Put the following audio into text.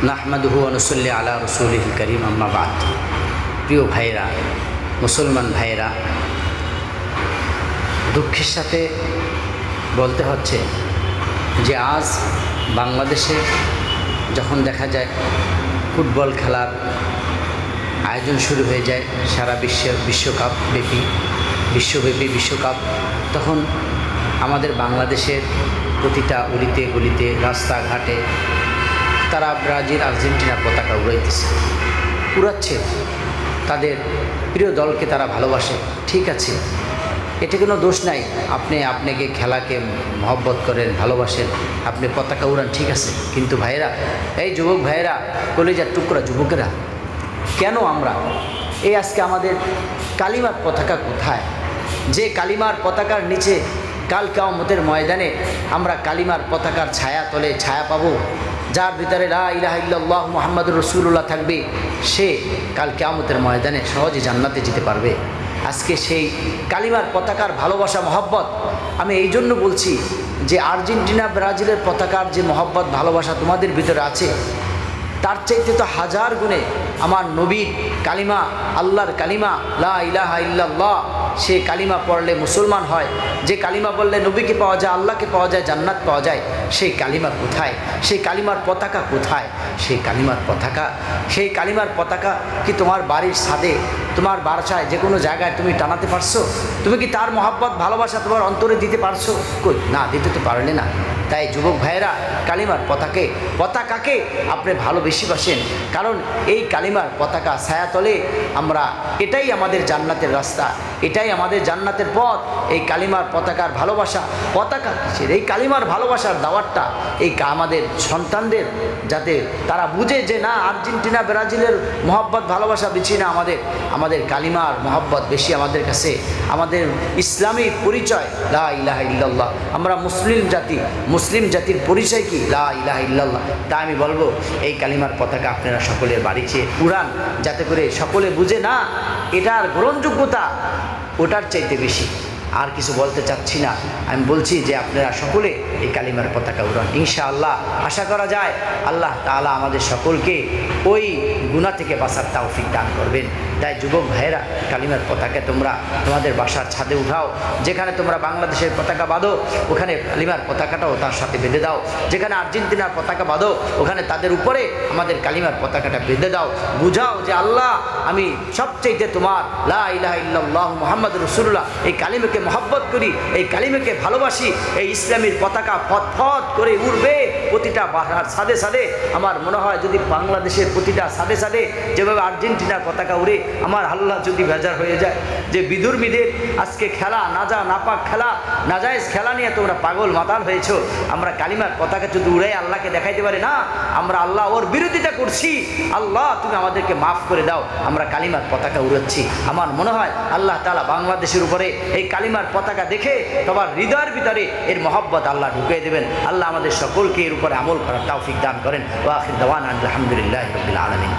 নাহমাদুহু ওয়া নুসাল্লি আলা রাসূলিল কারীম আম্মা বাদ। প্রিয় ভাইরা, মুসলমান ভাইরা, দুঃখের সাথে বলতে হচ্ছে যে আজ বাংলাদেশে যখন দেখা যায় ফুটবল খেলার আয়োজন শুরু হয়ে যায় সারা বিশ্বব্যাপী বিশ্বকাপ, তখন আমাদের বাংলাদেশের প্রতিটা অলিতে গলিতে রাস্তাঘাটে তারা ব্রাজিল আর্জেন্টিনার পতাকা উড়াচ্ছে। তাদের প্রিয় দলকে তারা ভালোবাসে, ঠিক আছে, এটা কোনো দোষ নাই। আপনাকে খেলাকে মহব্বত করেন, ভালোবাসেন, আপনি পতাকা উড়ান, ঠিক আছে। কিন্তু ভাইয়েরা, এই যুবক ভাইয়েরা, কলেজার টুকরা যুবকেরা, কেন আমরা আজকে আমাদের কালিমার পতাকা কোথায়? যে কালিমার পতাকার নিচে কাল কিয়ামতের ময়দানে আমরা কালিমার পতাকার ছায়া তলে ছায়া পাবো, যার ভিতরে লা ইলাহা ইল্লাল্লাহ মুহাম্মাদুর রাসূলুল্লাহ থাকবে, সে কাল কিয়ামতের ময়দানে সহজে জান্নাতে যেতে পারবে। আজকে সেই কালিমার পতাকার ভালোবাসা মহব্বত আমি এই জন্য বলছি যে আর্জেন্টিনা ব্রাজিলের পতাকার যে মহব্বত ভালোবাসা তোমাদের ভিতরে আছে, তার চাইতে তো হাজার গুণে আমার নবীর কালিমা, আল্লাহর কালিমা লা ইলাহা ইল্লাল্লাহ, সে কালিমা পড়লে মুসলমান হয়। যে কালিমা বললে নবীকে পাওয়া যায়, আল্লাহকে পাওয়া যায়, জান্নাত পাওয়া যায়, সেই কালিমা কোথায়? সেই কালিমার পতাকা কোথায়? সেই কালিমার পতাকা কি তোমার বাড়ির ছাদে, তোমার বাসায়, যে কোনো জায়গায় তুমি টানাতে পারছো? তুমি কি তার মহব্বত ভালোবাসা তোমার অন্তরে দিতে পারছো? কই, না, দিতে তো পারলে না। তাই যুবক ভাইয়েরা, কালিমার পতাকাকে আপনি ভালোবেসেন, কারণ এই কালিমার পতাকা ছায়াতলে আমরা, এটাই আমাদের জান্নাতের রাস্তা, এটাই আমাদের জান্নাতের পথ। এই কালিমার পতাকার ভালোবাসা, পতাকা কিসের? এই কালিমার ভালোবাসার দাওয়াতটা আমাদের সন্তানদের, যাতে তারা বুঝে যে না, আর্জেন্টিনা ব্রাজিলের মহব্বত ভালোবাসা বেশি না, আমাদের কালিমার মহব্বত বেশি আমাদের কাছে। আমাদের ইসলামী পরিচয় লা ইলাহা ইল্লাল্লাহ, আমরা মুসলিম জাতির পরিচয় কি? লা ইলাহা ইল্লাল্লাহ। তা আমি বলবো, এই কালিমার পতাকা আপনারা সকলের বাড়িতে উড়ান, যাতে করে সকলে বুঝে না, এটার গ্রহণযোগ্যতা ওটার চাইতে বেশি। আর কিছু বলতে চাচ্ছি না, আমি বলছি যে আপনারা সকলে এই কালিমার পতাকা উড়ান। ইনশাআল্লাহ আশা করা যায় আল্লাহ তাআলা আমাদের সকলকে ওই গুনাহ থেকে বাঁচার তৌফিক দান করবেন। তাই যুবক ভাইয়েরা, কালিমার পতাকা তোমরা তোমাদের বাসার ছাদে উঠাও, যেখানে তোমরা বাংলাদেশের পতাকা বাঁধো ওখানে কালিমার পতাকাটাও তার সাথে বেঁধে দাও, যেখানে আর্জেন্টিনার পতাকা বাঁধো ওখানে তাদের উপরে আমাদের কালিমার পতাকাটা বেঁধে দাও। বুঝাও যে আল্লাহ, আমি সবচেয়ে তোমার লা ইলাহা ইল্লাল্লাহ মুহাম্মাদুর রাসূলুল্লাহ এই কালিমাকে মহব্বত করি, এই কালিমাকে ভালোবাসি। এই ইসলামের পতাকা ফট করে উড়বে প্রতিটা বাসার ছাদে। আমার মনে হয় যদি বাংলাদেশের প্রতিটা ছাদে যেভাবে আর্জেন্টিনার পতাকা উড়ে, আমার আল্লাহ যদি বেজার হয়ে যায় যে বিধর্মীদের আজকে খেলা, নাপাক খেলা, নাজায়েজ খেলা নিয়ে তোমরা পাগল মাতাল হয়েছো, আমরা কালিমার পতাকা যদি উড়ে আল্লাহকে দেখাইতে পারি না, আমরা আল্লাহ ওর বিরোধিতা করছি, আল্লাহ তুমি আমাদেরকে মাফ করে দাও, আমরা কালিমার পতাকা উড়াচ্ছি। আমার মনে হয় আল্লাহ তাআলা বাংলাদেশের উপরে এই কালিমার পতাকা দেখে তোমার হৃদয়ের ভিতরে এর মহব্বত আল্লাহ ঢুকিয়ে দেবেন। আল্লাহ আমাদের সকলকে এর উপরে আমল করার তৌফিক দান করেন। ওয়া আখির দাওয়ানা আলহামদুলিল্লাহি রাব্বিল আলামিন।